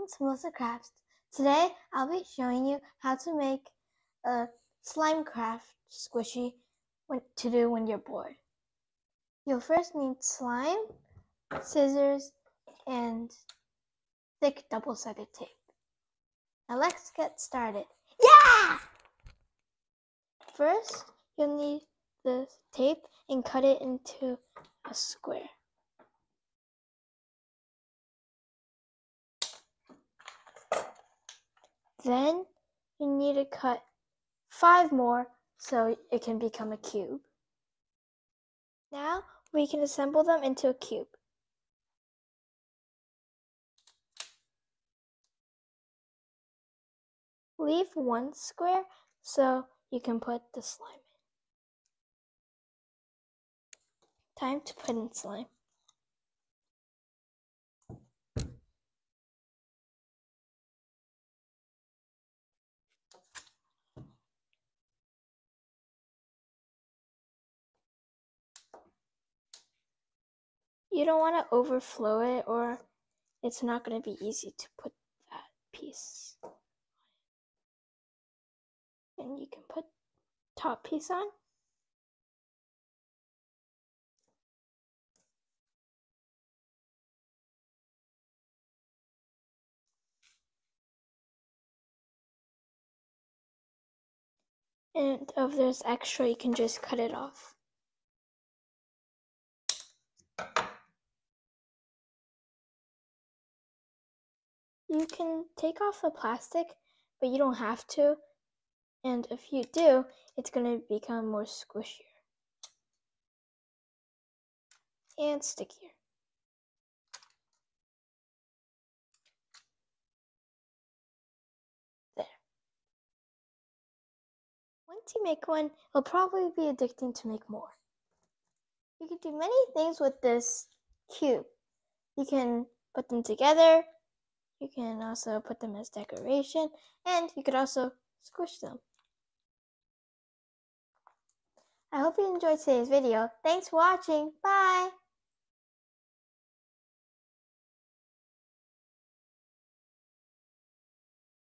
welcome to Melissa Crafts. Today I'll be showing you how to make a slime craft squishy to do when you're bored. You'll first need slime, scissors, and thick double-sided tape. Now let's get started. Yeah! First, you'll need the tape and cut it into a square. Then you need to cut 5 more so it can become a cube. Now we can assemble them into a cube. Leave one square so you can put the slime in. Time to put in slime. You don't want to overflow it or it's not going to be easy to put that piece. And you can put top piece on. And if there's extra, you can just cut it off. You can take off the plastic, but you don't have to. And if you do, it's going to become more squishier and stickier. There. Once you make one, it'll probably be addicting to make more. You can do many things with this cube. You can put them together. You can also put them as decoration, and you could also squish them. I hope you enjoyed today's video. Thanks for watching. Bye!